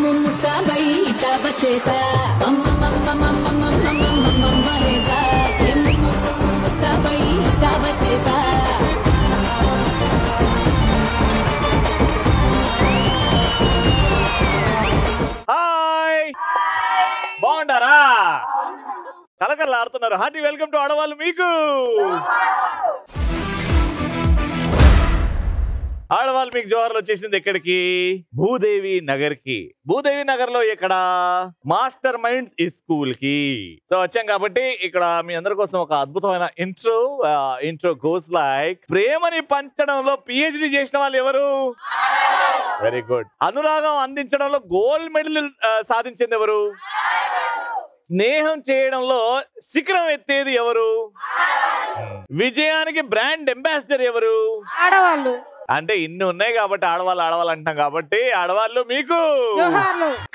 ముస్తాబై ఇట్టా వచ్చేసా మహేసా ముస్తాబై ఇట్టా వచ్చేసా హాయ్ బాగుంటారా కలకల్లా ఆడుతున్నారు హార్టీ వెల్కమ్ టు ఆడవాళ్ళు మీకు ఆడవాళ్ళు మీకు జోహార్లు వచ్చేసింది ఎక్కడికి భూదేవి నగర్ కి భూదేవి నగర్ లో ఇక్కడ మాస్టర్ మైండ్ స్కూల్ కి సో వచ్చాం కాబట్టి ఇక్కడ మీ అందరి కోసం ఒక అద్భుతమైన ఇంట్రో గోస్ లైక్ ప్రేమని పంచడంలో పిహెచ్డి చేసిన వాళ్ళు ఎవరు వెరీ గుడ్ అనురాగం అందించడంలో గోల్డ్ మెడల్ సాధించింది ఎవరు స్నేహం చేయడంలో శిఖరం ఎత్తేది ఎవరు విజయానికి బ్రాండ్ అంబాసిడర్ ఎవరు ఆడవాళ్ళు అంటే ఇన్ని ఉన్నాయి కాబట్టి ఆడవాళ్ళు అంటాం కాబట్టి ఆడవాళ్ళు మీకు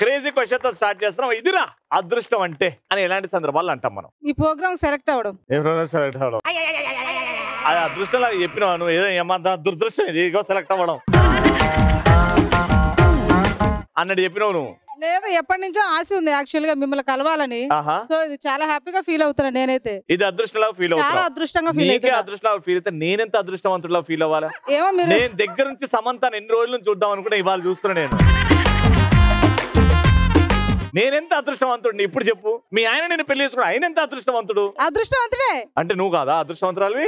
క్రేజీ క్వశ్చన్ తో స్టార్ట్ చేస్తున్నాం ఇదిరా అదృష్టం అంటే అని ఎలాంటి సందర్భాలు అంటాం మనం ఈ ప్రోగ్రామ్ సెలెక్ట్ అవ్వడం అది అదృష్టం లాగా చెప్పినావు నువ్వు ఏదో ఏమంతా దురదృష్టం ఇది సెలెక్ట్ అవ్వడం అన్నట్టు చెప్పినావు నువ్వు లేదు ఎప్పటి నుంచో ఆశ ఉంది యాక్చువల్ గా మిమ్మల్ని కలవాలని సో ఇది చాలా హ్యాపీగా ఫీల్ అవుతున్నా నేనైతే ఇది అదృష్టంలా ఫీల్ అవుతా చాలా అదృష్టంగా ఫీల్ అవుతున్నా అదృష్టంగా ఫీల్ అయితే నేనెంత అదృష్టవంతుడిలా ఫీల్ అవ్వాలా ఏమో మీరు నేను దగ్గర నుంచి సమంతాన్ని ఎన్ని రోజుల నుంచి చూద్దాం అనుకున్నా ఇవాళ చూస్తున్నా నేనెంత అదృష్టవంతుడిని ఇప్పుడు చెప్పు మీ ఆయన నేను పెళ్లి చేసుకున్నా ఆయన ఎంత అదృష్టవంతుడు అదృష్టవంతుడే అంటే నువ్వు కాదా అదృష్టవంతురాలివి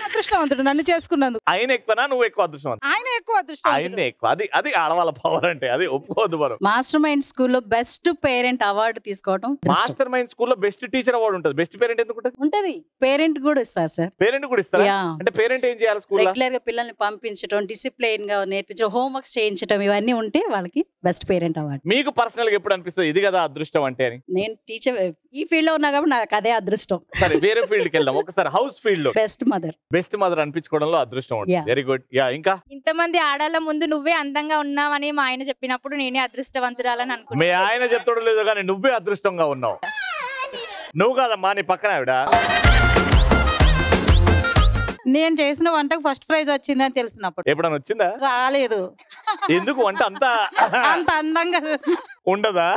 అదృష్టవంతుడు నన్ను చేసుకున్నందుకు ఆయన ఎక్కువనా నువ్వు ఎక్కువ అదృష్టవంతుడు ఆయన ఎక్కువ అదృష్టం ఆయన ఎక్కువ అది ఆడవాళ్ళ పవర్ అంటే అది ఒప్పుకోవద్దు మనం మాస్టర్ మైండ్ స్కూల్లో బెస్ట్ పేరెంట్ అవార్డు తీసుకోవడం మాస్టర్ మైండ్ స్కూల్లో బెస్ట్ టీచర్ అవార్డు ఉంటుంది బెస్ట్ పేరెంట్ ఎందుకు ఉంటది పేరెంట్ కూడా ఇస్తారు సార్ పేరెంట్ కూడా ఇస్తారా అంటే పేరెంట్ ఏం చేయాలి స్కూల్ రెగ్యులర్ గా పిల్లల్ని పంపించడం డిసిప్లైన్ గా నేర్పించడం హోంవర్క్స్ చేయించడం ఇవన్నీ ఉంటే వాళ్ళకి బెస్ట్ పేరెంట్ అవార్డు మీకు పర్సనల్ గా ఎప్పుడు అనిపిస్తుంది ఇది కదా అదృష్టం అంటే అని నేను టీచర్ ఈ ఫీల్డ్ లో ఉన్నా కాబట్టి నాకు అదే అదృష్టం సరే వేరే ఫీల్డ్ కి వెళ్దాం ఒకసారి హౌస్ ఫీల్డ్ లో బెస్ట్ మదర్ అనిపించుకోవడంలో అదృష్టం వెరీ గుడ్ యా ఇంకా ఇంతమంది ఆడాల ముందు నువ్వే అందంగా ఉన్నావని మా ఆయన చెప్పినప్పుడు నేనే అదృష్టవంతురాలని అనుకున్నా మీ ఆయన చెప్తాడు లేదు కానీ నువ్వే అదృష్టంగా ఉన్నావు నువ్వు కాదమ్మా నీ పక్కన ఆవిడ నేను చేసిన వంటకు ఫస్ట్ ప్రైజ్ వచ్చిందని తెలిసినప్పుడు ఎప్పుడన్నా వచ్చిందా రాలేదు ఎందుకు వంట అంత అందంగా ఉండదా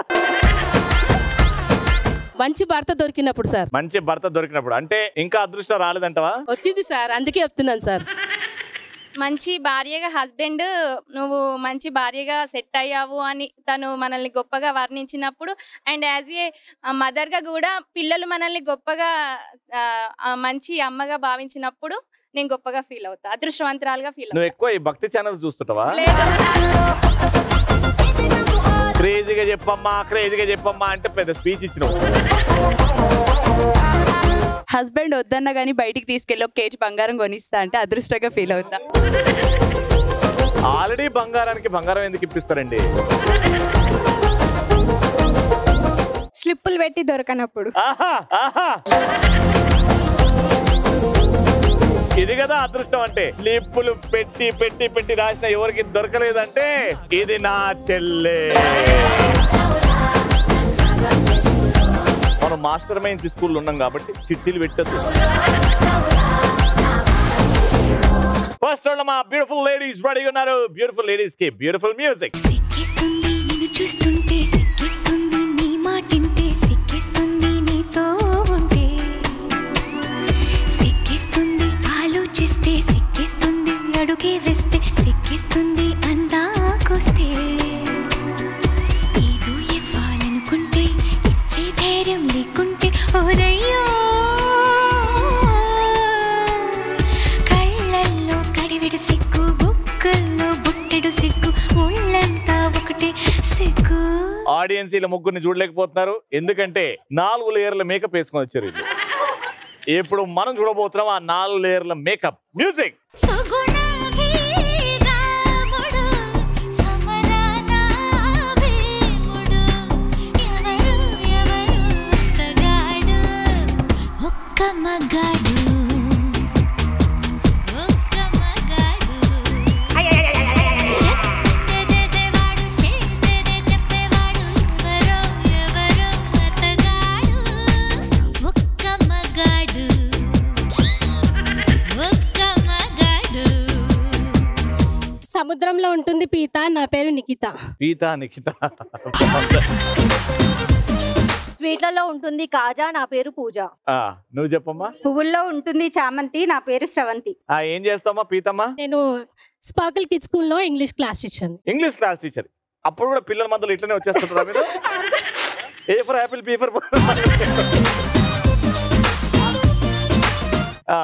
మంచి భర్త దొరికినప్పుడు సార్ మంచి భర్త దొరికినప్పుడు అంటే ఇంకా అదృష్టం రాలేదంటవా వచ్చింది సార్ అందుకే చెప్తున్నాను సార్ మంచి భార్యగా హస్బెండ్ నువ్వు మంచి భార్యగా సెట్ అయ్యావు అని తను మనల్ని గొప్పగా వర్ణించినప్పుడు అండ్ యాజ్ ఏ మదర్గా కూడా పిల్లలు మనల్ని గొప్పగా మంచి అమ్మగా భావించినప్పుడు నేను గొప్పగా ఫీల్ అవుతా అదృష్టవంతురాలుగా ఫీల్ నువ్వు ఎక్కువ ఈ భక్తి ఛానల్ చూస్తుంటావా క్రేజీగా చెప్పమ్మా అంటే పెద్ద స్పీచ్ ఇచ్చినావు హస్బెండ్ వద్దన్నా కానీ బయటికి తీసుకెళ్ళి ఒక కేజీ బంగారం కొనిస్తా అంటే అదృష్టంగా ఫీల్ అవుతా ఆల్రెడీ బంగారానికి బంగారం ఎందుకు ఇప్పిస్తారండి స్లిప్పులు పెట్టి దొరకనప్పుడు ఇది కదా అదృష్టం అంటే లిప్పులు పెట్టి పెట్టి పెట్టి రాసిన ఎవరికి దొరకలేదంటే ఇది నా చెల్లె మనం మాస్టర్ మైండ్ స్కూల్ ఉన్నాం కాబట్టి చిట్టీలు పెట్టద్దు ఫస్ట్ మా బ్యూటిఫుల్ లేడీస్ రెడీగా ఉన్నారు బ్యూటిఫుల్ లేడీస్ కి బ్యూటిఫుల్ మ్యూజిక్ చూస్తుంటే సిక్కిస్తుంది నీ మాటింటే సిక్కిస్తుంది నీతో ఉంటే సిక్కిస్తుంది ఆలోచిస్తే సిక్కిస్తుంది అడుగే వేస్తే సిక్కిస్తుంది అందాకొస్తే ఏదో ఇవ్వాలనుకుంటే ఇచ్చే ధైర్యం లేకుంటే ఓరయ్యో కళ్ళల్లో కడివిడు సిగ్గు బుక్కల్లో బుట్టెడు సిగ్గు ఒళ్ళంతా ఒకటి సిగ్గు ఆడియన్స్ ఇలా ముగ్గురిని చూడలేకపోతున్నారు ఎందుకంటే 4 లేయర్ల మేకప్ వేసుకొని వచ్చారు ఇప్పుడు మనం చూడబోతున్నాం ఆ 4 లేయర్ల మేకప్ మ్యూజిక్ సముద్రంలో ఉంటుంది పీత, నా పేరు నిఖిత. పీత నిఖిత. స్వీట్లలో ఉంటుంది కాజా, నా పేరు పూజ. నువ్వు చెప్పమ్మా. పువ్వుల్లో ఉంటుంది చామంతి, నా పేరు శ్రవంతి. ఏం చేస్తామా పీతమ్మా? నేను స్పార్కిల్ కిడ్స్ స్కూల్లో English class teacher. English class teacher. అప్పుడు కూడా పిల్లల మధ్యలో ఇట్లనే వచ్చేస్తుంటారా మీరు? A for apple, B for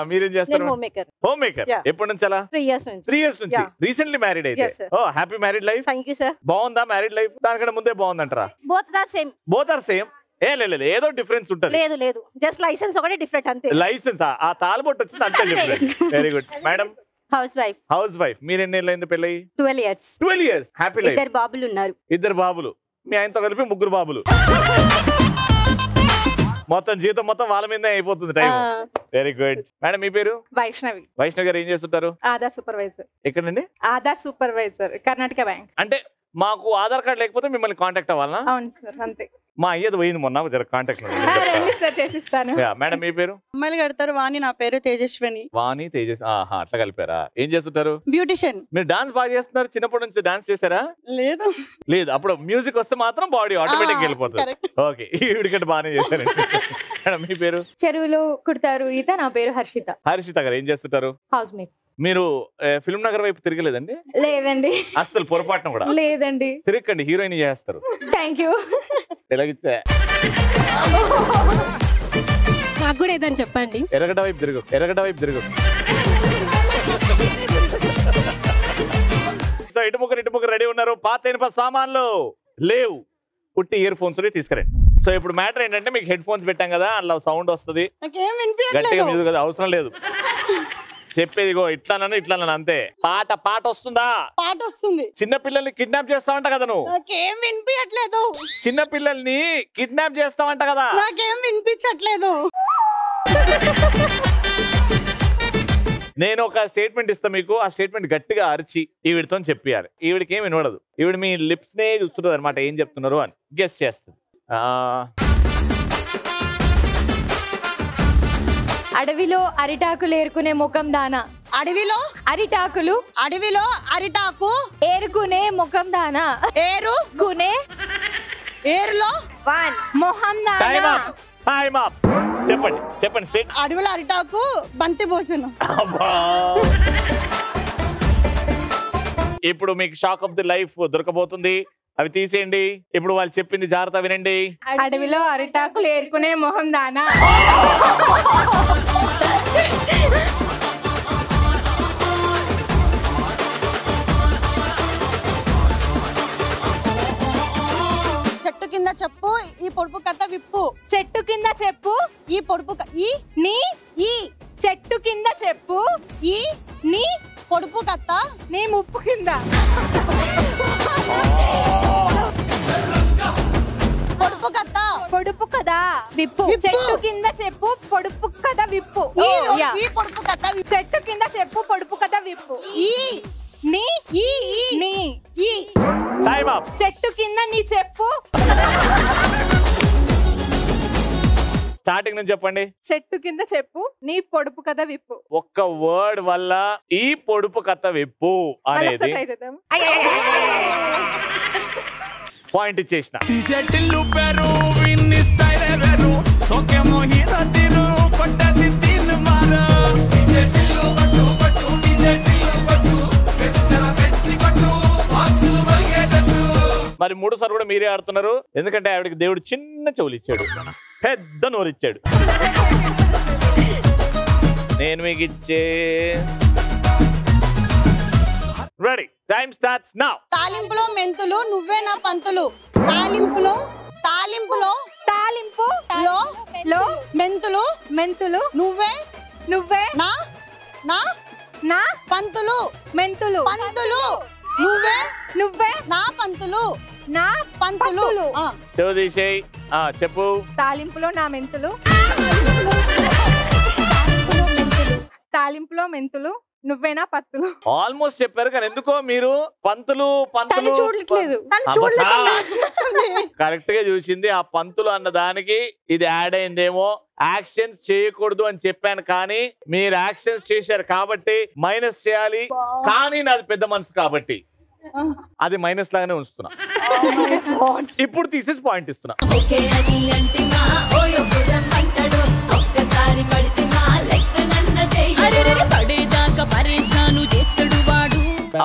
మీరేం చేస్తారు? Home maker. Home maker. ఎప్పటి నుంచి అలా? 3 years నుంచి. 3 years నుంచి. రీసెంట్లీ మ్యారీడ్ అయితే? Oh happy married life. Thank you sir. బాగుందా మ్యారీడ్ లైఫ్? దానికంటే ముందే బాగుందంటారా? Both are same. Both are same. లేదు ఏదో డిఫరెన్స్ ఉంటుంది. లేదు జస్ట్ లైసెన్స్ ఒకటే డిఫరెంట్ అంతే. లైసెన్స్ ఆ తాళబొట్టు వచ్చింది అంతే different. Very good. Madam? House wife. మీరు ఎన్ని ఏళ్ళైంది పెళ్ళి? 12 years. 12 years. Happy life. 2 బాబులు ఉన్నారు. 2 బాబులు. మీ ఆయనతో కలిపి 3 బాబులు. మొత్తం జీతం మొత్తం వాళ్ళ మీదే అయిపోతుంది టైం. Very good. మేడం మీ పేరు? వైష్ణవి. వైష్ణవి గారు ఏం చేస్తుంటారు? ఆధార్ సూపర్వైజర్. ఎక్కడండి? Aadhaar supervisor, Karnataka bank. అంటే మాకు ఆధార్ కార్డు లేకపోతే మిమ్మల్ని కాంటాక్ట్ అవ్వాలా? అవును సార్, అంతే. మా అయ్యది పోయింది మొన్న కాంటాక్ట్. మేడం మీ పేరు? అమ్మాయిలు కడతారు వాణి, నా పేరు తేజస్విని. వాణి తేజస్వి. అట్లా కలిపారా? ఏం చేస్తుంటారు? బ్యూటిషియన్. మీరు డాన్స్ బాగా చేస్తున్నారు. చిన్నప్పటి నుంచి డాన్స్ చేశారా? లేదు అప్పుడు మ్యూజిక్ వస్తే మాత్రం బాడీ ఆటోమేటిక్ వెళ్ళిపోతుంది. ఓకే, ఈవిడికంటే బాగానే చేశారు. మేడం మీ పేరు? చెరువులో కుడతారు ఈత, నా పేరు హర్షిత. హర్షిత గారు ఏం చేస్తుంటారు? House make. మీరు ఫిల్మ్ నగర్ వైపు తిరగలేదండి? లేదండి. అస్సలు పొరపాటున కూడా లేదండి. తిరగండి, హీరోయిన్ చేస్తారు. Thank you. ఎలాగితే నాకు కూడా ఏదని చెప్పండి. ఎరగడ వైపు తిరుగు, ఎరగడ వైపు తిరుగు. సో ఇటు ముగ్గురు రెడీ ఉన్నారు. పాత ఇనుప సామాన్లు లేవు, పుట్టి ఇయర్ ఫోన్స్ తీసుకురండి. సో ఇప్పుడు మ్యాటర్ ఏంటంటే మీకు హెడ్ ఫోన్స్ పెట్టాం కదా, అలా సౌండ్ వస్తుంది, గట్టిగా మ్యూజిక్ కదా, అవసరం లేదు. చెప్పేది ఇట్లానను ఇట్లానను అంతే. పాట వస్తుందా? పాట వస్తుంది. చిన్న పిల్లల్ని కిడ్నాప్ చేస్తావంట కదా నువ్వు? నాకేం వినిపించట్లేదు. చిన్న పిల్లల్ని కిడ్నాప్ చేస్తావంట కదా? నాకేం వినిపించట్లేదు. నేను ఒక స్టేట్మెంట్ ఇస్తా మీకు, ఆ స్టేట్మెంట్ గట్టిగా అరిచి ఈవిడితో చెప్పాలి. ఈవిడికి ఏం వినపడదు, ఈవిడ మీ లిప్స్ నే చూస్తుంటది అనమాట ఏం చెప్తున్నారు అని గెస్ చేస్తుంది. అడవిలో అరిటాకులు ఏరుకునే ముఖం దానా. అడవిలో అరిటాకు ఏరుకునే ముఖం దానా. ఏరుకునే ఏరులో మొహం దానా. చెప్పండి. అడవిలో అరిటాకు బంతి భోజనం. ఇప్పుడు మీకు షాక్ ఆఫ్ ది లైఫ్ దొరకబోతుంది, అవి తీసేయండి. ఇప్పుడు వాళ్ళు చెప్పింది జాగ్రత్త వినండి. అడవిలో అరిటాకులు ఏరుకునే మొహం దానా. చెట్టు కింద చెప్పు ఈ పొడుపు కథ విప్పు. చెట్టు కింద చెప్పు ఈ పొడుపు చెట్టు కింద చెప్పు ఈ నీ పొడుపు కథ నీ ముప్పు కింద. పొడుపు కదా విప్పు. చెట్టు కింద చెప్పు పొడుపు కథ విప్పు. చెట్టు కింద చెప్పు పొడుపు కథ విప్పు. చెట్టు కింద నీ చెప్పు. స్టార్టింగ్ నుంచి చెప్పండి. చెట్టు కింద చెప్పు నీ పొడుపు కథ విప్పు. ఒక్క వర్డ్ వల్ల ఈ పొడుపు కథ విప్పు అనేది పాయింట్ ఇచ్చేసిన. మరి 3 సార్లు కూడా మీరే ఆడుతున్నారు, ఎందుకంటే ఆవిడకి దేవుడు చిన్న చెవులు ఇచ్చాడు, పెద్ద నోరు ఇచ్చాడు. నేను మీకు ఇచ్చే రెడీ, టైం స్టార్ట్స్ నౌ. తాలింపులో మెంతులు నువ్వే నా పంతులు. తాలింపు మెంతులు నువ్వే నా పంతులు. నువ్వే నా పంతులు. చెప్పు. తాలింపులో నా మెంతులు. తాలింపులో మెంతులు నువ్వేనా పత్తులు ఆల్మోస్ట్ చెప్పారు కానీ ఎందుకో మీరు పంతులు పంతులు చూడట్లేదు కరెక్ట్ గా చూసింది. ఆ పంతులు అన్న దానికి ఇది యాడ్ అయిందేమో. యాక్షన్స్ చేయకూడదు అని చెప్పాను కానీ మీరు యాక్షన్స్ చేశారు కాబట్టి మైనస్ చేయాలి. కానీ నాది పెద్ద మనసు కాబట్టి అది మైనస్ లాగానే ఉంచుతున్నా. ఇప్పుడు తీసేసి పాయింట్ ఇస్తున్నా.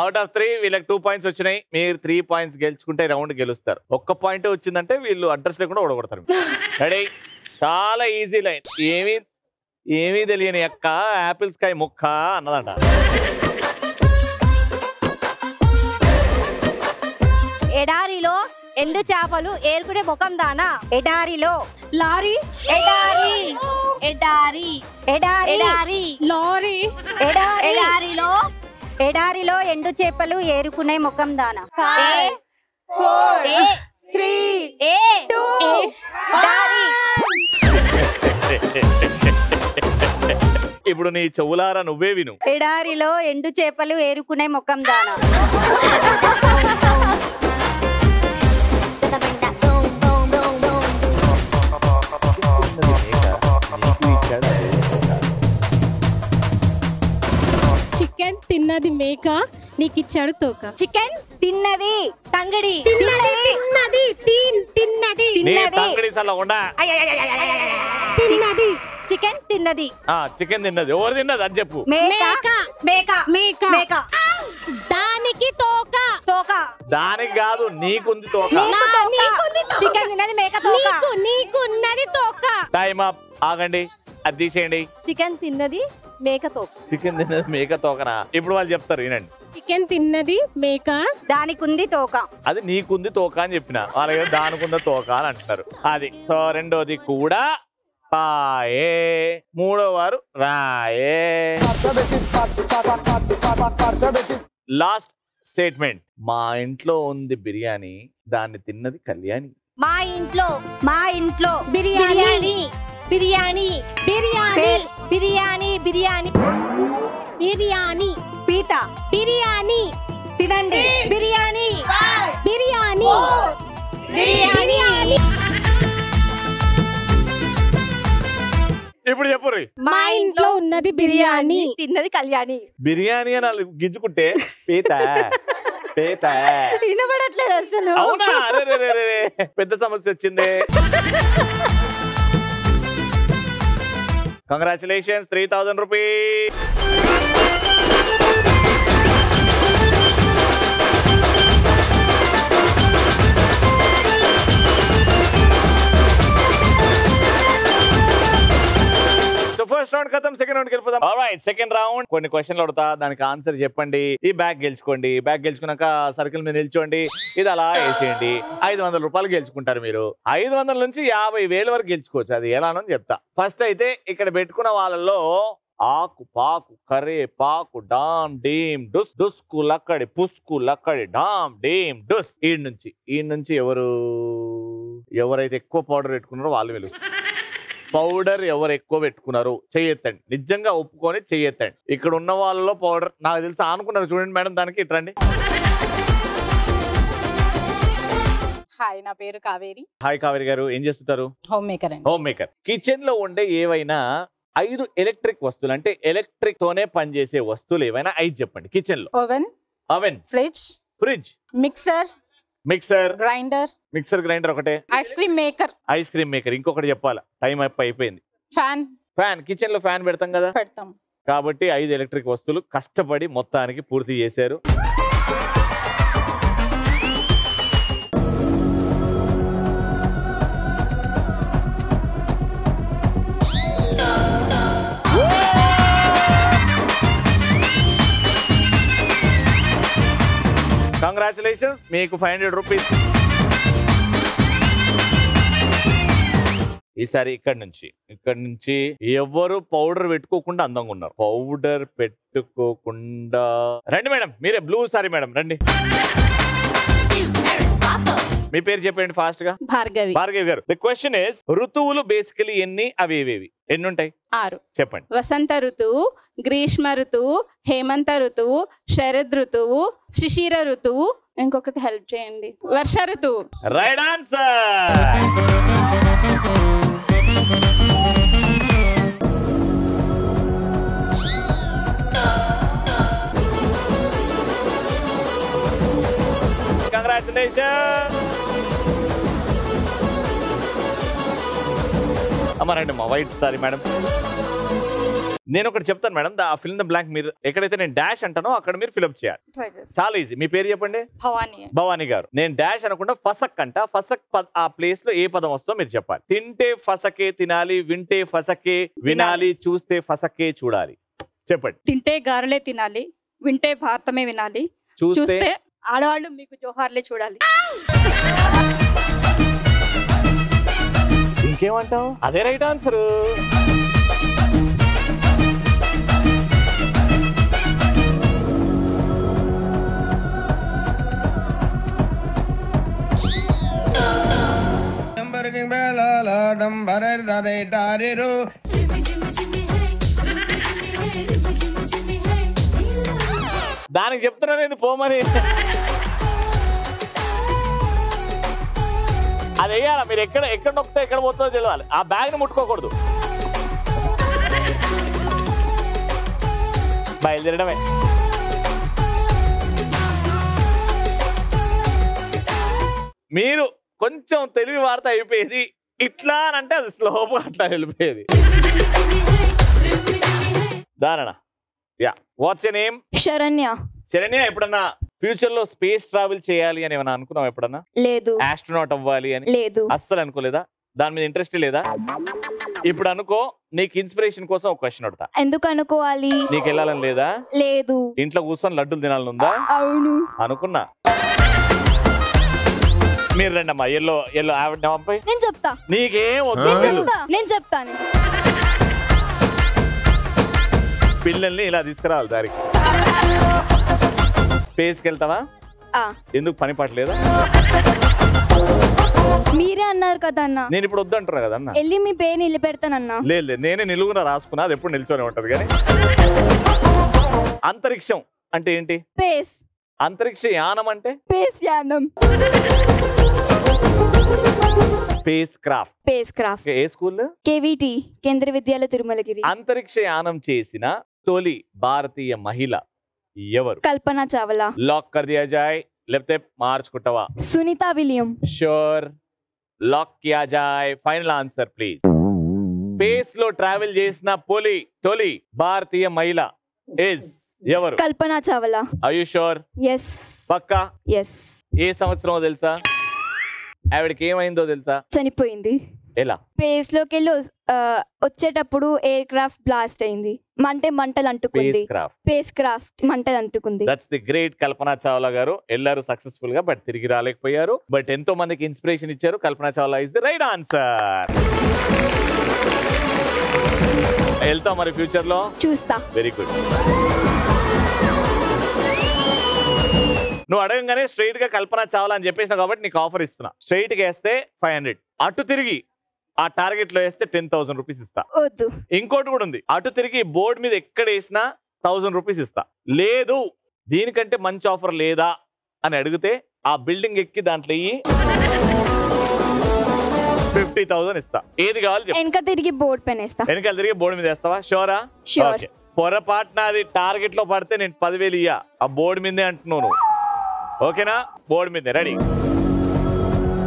అవుట్ ఆఫ్ 3 వీళ్ళకి 2 పాయింట్స్ వచ్చినాయి. మీరు 3 పాయింట్స్ గెలుచుకుంటే రౌండ్ గెలుస్తారు. ఒక్క పాయింట్ వచ్చిందంటే వీళ్ళు అడ్రస్ లేకుండా ఓడగొడతారు. రెడీ? చాలా ఈజీ లైన్. ఏమీ తెలియని అక్క యాపిల్ స్కై ముక్క అన్నదంట. ఎడారిలో ఎండు చేపలు ఏరుకునే ముఖం దానా. ఎడారిలో లారీ ఎడారి ఎడారి ఎడారి ఎడారి లారీ ఎడారిలో ఎడారిలో ఎండు చేపలు ఏరుకునే ముఖం దానా. 4 3 2 ఎడారి. ఇప్పుడు నీ చెవులారా నువ్వే విను. ఎడారిలో ఎండు చేపలు ఏరుకునే ముఖం దానా. చికెన్ తిన్నది మేక నీకిచ్చాడు తోక. చికెన్ తిన్నది తంగడి తిన్నది తిన్నది చికెన్ తిన్నది. చికెన్ తిన్నది. ఎవరు తిన్నది అది చెప్పు. మేక మేక మేక మేక. దానికి తోక తోక. దానికి కాదు నీకుంది తోక. చికెన్ తిన్నది మేక తోక. నీకున్నది తోక. Time up. ఆగండి, అది తీసేయండి. చికెన్ తిన్నది మేక తోక. చికెన్ తిన్నది మేక తోకనా? ఇప్పుడు వాళ్ళు చెప్తారు వినండి. చికెన్ తిన్నది మేక దానికి ఉంది తోక. అది నీకుంది తోక అని చెప్పిన వాళ్ళకి దానికుంద తోక అని అంటున్నారు. అది సో రెండోది కూడా పాయే. మూడో వారు రాయే. Last statement. మా ఇంట్లో ఉంది బిర్యానీ, దాన్ని తిన్నది కళ్యాణి. మా ఇంట్లో బిర్యానీ బిర్యానీ బిర్యానీ బిర్యానీ బిర్యానీ బిర్యానీ పీత బిర్యానీ తినండి బిర్యానీ బిర్యానీ బిర్యానీ. ఇప్పుడు చెప్పు. మా ఇంట్లో ఉన్నది బిర్యానీ, తిన్నది కళ్యాణి. బిర్యానీ అని వాళ్ళు గిజ్జుకుంటే పీత పీత వినబడట్లేదు అసలు. అవునా? అరే పెద్ద సమస్య వచ్చింది. Congratulations, 3000 rupees. So first round ఖతం, సెకండ్ రౌండ్ వెళ్ళిపోదాం. Alright, second round. కొన్ని క్వశ్చన్లు అడుగుతా, దానికి ఆన్సర్ చెప్పండి. ఈ బ్యాగ్ గెలుచుకోండి. బ్యాగ్ గెలుచుకున్నాక సర్కిల్ మీద నిల్చోండి. ఇది అలా వేసేయండి. 500 రూపాయలు గెలుచుకుంటారు మీరు. 500 నుంచి 50,000 వరకు గెలుచుకోవచ్చు. అది ఎలానో చెప్తా. ఫస్ట్ అయితే ఇక్కడ పెట్టుకున్న వాళ్ళలో ఆకు పాకు కరే పాకు డామ్ డీమ్ డుస్ డుస్కు లక్కడి పుస్కు లక్కడి డామ్ డీమ్ డుస్. ఈ నుంచి ఎవరైతే ఎక్కువ పౌడర్ పెట్టుకున్నారో వాళ్ళు వెలుస్తారు. పౌడర్ ఎవరు ఎక్కువ పెట్టుకున్నారు చెయ్యెత్తండి. నిజంగా ఒప్పుకొని చెయ్యెత్తండి. ఇక్కడ ఉన్న వాళ్ళలో పౌడర్ నాకు తెలిసి ఆనుకున్నారు. చూడండి మేడం, దానికి ఇట్రండి. హాయ్, నా పేరు కావేరి. హాయ్ కావేరి గారు, ఏం చేస్తుంటారు? హోమ్ మేకర్ అండి. Home maker. కిచెన్ లో ఉండే ఏవైనా 5 ఎలక్ట్రిక్ వస్తువులు, అంటే ఎలక్ట్రిక్ తోనే పనిచేసే వస్తువులు ఏవైనా 5 చెప్పండి. కిచెన్ లో ఓవెన్, ఫ్రిడ్జ్, మిక్సర్, గ్రైండర్ ఒకటే, ఐస్ క్రీమ్ మేకర్ ఇంకొకటి చెప్పాలా? టైం అయిపోయింది. ఫ్యాన్. కిచెన్ లో ఫ్యాన్ పెడతాం కదా. కాబట్టి 5 ఎలక్ట్రిక్ వస్తువులు కష్టపడి మొత్తానికి పూర్తి చేశారు. కంగ్రాచులేషన్స్, మీకు 500 రూపీస్. ఈసారి ఇక్కడ నుంచి ఎవరు పౌడర్ పెట్టుకోకుండా అందంగా ఉన్నారు. పౌడర్ పెట్టుకోకుండా రండి మేడం. మీరే బ్లూ సారీ మేడం, రండి. మీ పేరు చెప్పండి ఫాస్ట్ గా. భార్గవి. భార్గవి గారు, ది క్వశ్చన్ ఇస్ ఋతువులు బేసికలీ ఎన్ని, అవి ఏవేవి, ఎన్ని ఉంటాయి? 6. చెప్పండి. వసంత ఋతువు, గ్రీష్మ ఋతువు, హేమంత ఋతువు, శరద్ ఋతువు, శిశిర ఋతువు, ఇంకొకటి హెల్ప్ చేయండి, వర్ష ఋతువు. Right answer. కంగ్రాచులేషన్. అమ్మారండి మా వైట్ సారీ మేడం. నేను ఒకటి చెప్తాను మేడం, ఆ ఫిల్ ఇన్ ద బ్లాంక్ మీరు ఎక్కడైతే నేను డాష్ అంటానో అక్కడ మీరు ఫిల్అప్ చేయాలి. చాలా ఈజీ. మీ పేరు చెప్పండి. భవానీ. భవానీ గారు, నేను డాష్ అనకుండా ఫసక్ అంట. ఫసక్ ఆ ప్లేస్ లో ఏ పదం వస్తుందో మీరు చెప్పాలి. తింటే ఫసకే తినాలి, వింటే ఫసకే వినాలి, చూస్తే ఫసకే చూడాలి. చెప్పండి. తింటే గారెలే తినాలి, వింటే భారతమే వినాలి, చూస్తే ఆడవాళ్ళు మీకు జోహార్లే చూడాలి. ఇంకేమంటావు? అదే రైట్ ఆన్సర్. దానికి చెప్తున్నాను నేను పోమని. అది వేయాలా మీరు, ఎక్కడ ఎక్కడ నొక్కితే ఎక్కడ పోతుందో తెలియాలి. ఆ బ్యాగ్ ని ముట్టుకోకూడదు, బయలుదేరడమే. మీరు కొంచెం తెలివి వార్త అయిపోయేది, ఇట్లా అని అంటే అది స్లోగా అట్లా వెళ్ళిపోయేది. దానణ. Yeah, what's your name? Saranya. Saranya, ఎప్పుడన్నా ఫ్యూచర్ లో స్పేస్ ట్రావెల్ చేయాలి అని ఏమైనా అనుకున్నావు ఎప్పుడన్నా? లేదు. ఆస్ట్రోనాట్ అవ్వాలి అని? లేదు. అస్సలు అనుకోలేదా? దాని మీద ఇంట్రెస్ట్ లేదా? ఇప్పుడు అనుకో, నీకు ఇన్స్పిరేషన్ కోసం ఒక క్వశ్చన్ అడుగుతా. ఎందుకు అనుకోవాలి? నీకు వెళ్ళాలని లేదా? లేదు. ఇంట్లో కూర్చొని లడ్డూలు తినాలని ఉందా? అవును. అనుకున్నా. మీరు రండి అమ్మా. ఎల్లో ఎల్లో ఆవిడ నేను చెప్తా. నీకేం నేను చెప్తాను. పిల్లల్ని ఇలా తీసుకురావాలి దారికి. స్పేస్కి వెళ్తావా? ఎందుకు పని పట్టలేదా? మీరే అన్నారు కదా అన్న. నేను ఇప్పుడు వద్దంటున్నా కదా అన్న. వెళ్ళి మీ పేరు నిలబెడతానన్నా. లేదు, నేనే నిలువున రాసుకున్నా, అది ఎప్పుడు నిల్చొని ఉంటది. కానీ అంతరిక్షం అంటే ఏంటి? స్పేస్. అంతరిక్ష యానం అంటే? స్పేస్ యానం. Space craft. Space craft. ఏ స్కూల్? కేవీటీ, కేంద్ర విద్యాలయ తిరుమలగిరి. అంతరిక్ష యానం చేసిన తొలి భారతీయ మహిళ ఎవరు? కల్పన చావ్లా. లాక్ కర్ దియా జాయ్, లేకపోతే మార్చుకుంటావా? సునీత విలియం. షూర్, లాక్ కియా జాయ్. Final answer please. స్పేస్ లో ట్రావెల్ చేసిన తొలి భారతీయ మహిళ ఇస్ ఎవరు? Kalpana Chawla. Are you sure? yes. పక్కా? yes. ఏ సంవత్సరమో తెలుసా? ఆవిడకి ఏమైందో తెలుసా? చనిపోయింది. ఎలా? స్పేస్ లోకి వెళ్ళి వచ్చేటప్పుడు ఎయిర్ క్రాఫ్ట్ బ్లాస్ట్ అయింది. మంటలు అంటుకుంది. స్పేస్ క్రాఫ్ట్ మంటలు అంటుకుంది. దట్స్ ది గ్రేట్ కల్పన చావ్లా గారు. వెళ్ళారు సక్సెస్ఫుల్ గా, బట్ తిరిగి రాలేకపోయారు. బట్ ఎంతో మందికి ఇన్స్పిరేషన్ ఇచ్చారు. Kalpana Chawla is the right answer. వెళ్తాం మరి ఫ్యూచర్ లో? చూస్తా. Very good. నువ్వు అడగంగానే స్ట్రైట్ గా కల్పన చావ్లా అని చెప్పేసినావు కాబట్టి నీకు ఆఫర్ ఇస్తున్నా. స్ట్రైట్ గా వేస్తే 500, అటు తిరిగి ఆ టార్గెట్ లో వేస్తే 10,000 రూపీస్ ఇస్తా. ఇంకోటి కూడా ఉంది, అటు తిరిగి బోర్డు మీద ఎక్కడ వేసినా 1000 రూపీస్ ఇస్తా. లేదు దీనికంటే మంచి ఆఫర్ లేదా అని అడిగితే ఆ బిల్డింగ్ ఎక్కి దాంట్లో 50,000 ఇస్తా. ఏది కావాలి? వెనక తిరిగి బోర్డు పైన వేస్తా. వెనకాల తిరిగి బోర్డు మీద వేస్తావా? షూరా? షూర్. పొరపాటున అది టార్గెట్ లో పడితే నేను 10,000 ఇయ్యా. ఆ బోర్డు మీదే అంటున్నాను. ఓకేనా? బోర్డు మీదే. Ready? ₹1000.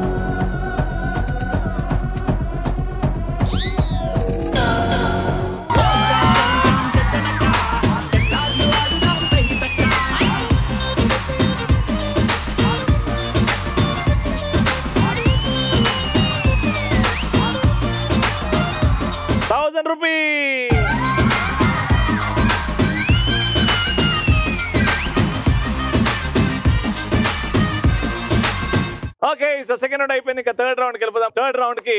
Okay, so second round అయిపోయింది. ఇంకా థర్డ్ రౌండ్ కి వెళ్ళిపోదాం. థర్డ్ రౌండ్ కి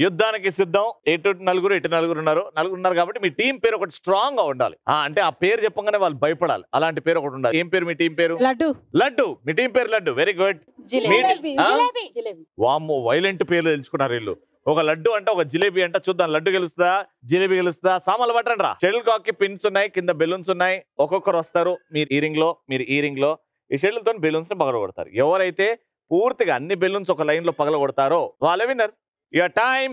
యుద్ధానికి సిద్ధం. ఇటు నలుగురు ఉన్నారు కాబట్టి మీ టీం పేరు ఒకటి స్ట్రాంగ్ గా ఉండాలి. అంటే ఆ పేరు చెప్పగానే వాళ్ళు భయపడాలి. అలాంటి పేరు ఒకటి ఉండాలి. ఏం పేరు మీ టీం పేరు? లడ్డు. లడ్డు. మీ టీం పేరు లడ్డు. Very good. వామ్మో, వైలెంట్ పేర్లు తెలుసుకున్నారు వీళ్ళు. ఒక లడ్డు అంట, ఒక జిలేబీ అంట. చూద్దాం లడ్డు గెలుస్తుందా జిలేబీ గెలుస్తుందా. సామాన్లు పట్టండి రా. షటిల్ కాక్ కి పిన్స్ ఉన్నాయి, కింద బెలూన్స్ ఉన్నాయి. ఒక్కొక్కరు వస్తారు. మీరు ఈ రింగ్ లో ఈ షటిల్ తో బెలూన్స్ ని పగలగొడతారు. ఎవరైతే పూర్తిగా అన్ని బెలూన్స్ ఒక లైన్ లో పగలగొడతారో వాళ్ళే winner. Your time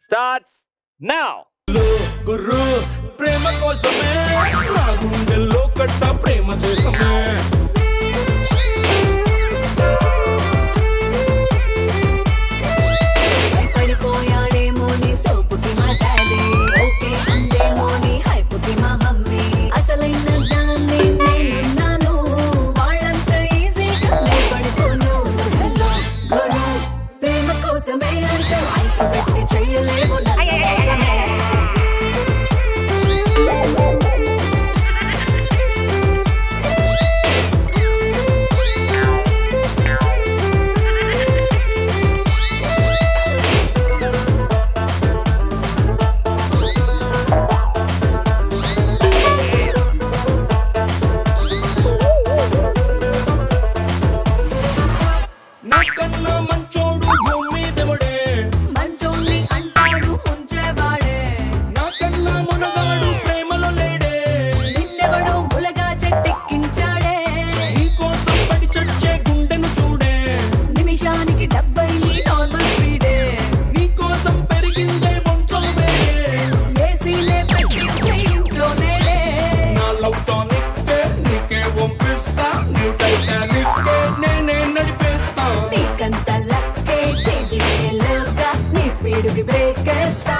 starts now. ప్రేమ కోసమే నా గుండెల్లో కట్ట ప్రేమ కోసమే పడిపోయాడేమో నీ సోపుకి మా డాడీ, ఓకే అందేమో నీ హైపుకి మా మమ్మీ. అసలైన దాన్ని నేనున్నాను, వాళ్ళంత ఈజీగా నే పడిపోను. హలో గురు, ప్రేమ కోసమే అంటూ ఐసు పెట్టి చేయలేవు నన్ను మోసమే. నాకన్నా మంచోడు భూమి దేవుడే, మంచోణ్ణి అంటాడు ముంచేవాడే. నాకన్నా మునగాడు ప్రేమలో లేడే, నిన్నెవడో ములగా చెట్టెక్కించాడే. నీకోసం పడి చచ్చే గుండెను చూడే, నిమిషానికి 70 నార్మల్ స్పీడే. నీకోసం పెరిగిందే ఒంట్లో వేడే, ఏసీలే పెట్టించే ఇంట్లో నేడే. నా లవ్ టానిక్ నీకే పంపిస్తా, నీ టైటానిక్ నేనే నడిపేస్తా. నీకంత లక్కే చేజిలోగా నీ స్పీడ్కి బ్రేక్ వేస్తా.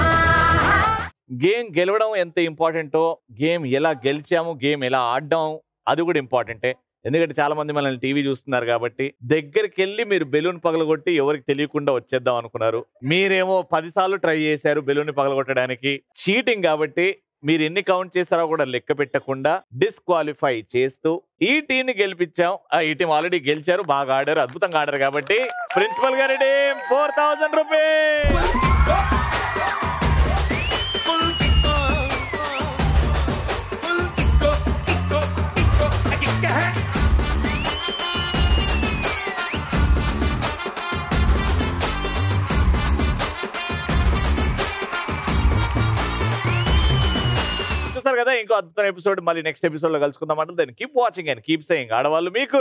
గేమ్ గెలవడం ఎంత ఇంపార్టెంటో, గేమ్ ఎలా గెలిచాము, గేమ్ ఎలా ఆడడం అది కూడా ఇంపార్టెంటే. ఎందుకంటే చాలా మంది మనల్ని టీవీ చూస్తున్నారు కాబట్టి దగ్గరికి వెళ్ళి మీరు బెలూన్ పగలగొట్టి ఎవరికి తెలియకుండా వచ్చేద్దాం అనుకున్నారు. మీరేమో 10 సార్లు ట్రై చేశారు బెలూన్ పగలగొట్టడానికి. చీటింగ్ కాబట్టి మీరు ఎన్ని కౌంట్ చేశారో కూడా లెక్క పెట్టకుండా డిస్క్వాలిఫై చేస్తూ ఈ టీం ని గెలిపించాం. ఈ టీం ఆల్రెడీ గెలిచారు, బాగా ఆడారు, అద్భుతంగా ఆడారు కాబట్టి ప్రిన్సిపల్ గారి టీం 4000 రూపీస్. చూస్తారు కదా, ఇంకో అద్భుతమైన ఎపిసోడ్ మళ్ళీ నెక్స్ట్ ఎపిసోడ్ లో కలుసుకుందాం అంటే. దాన్ని keep watching and keep saying. ఆడవాళ్ళు మీకు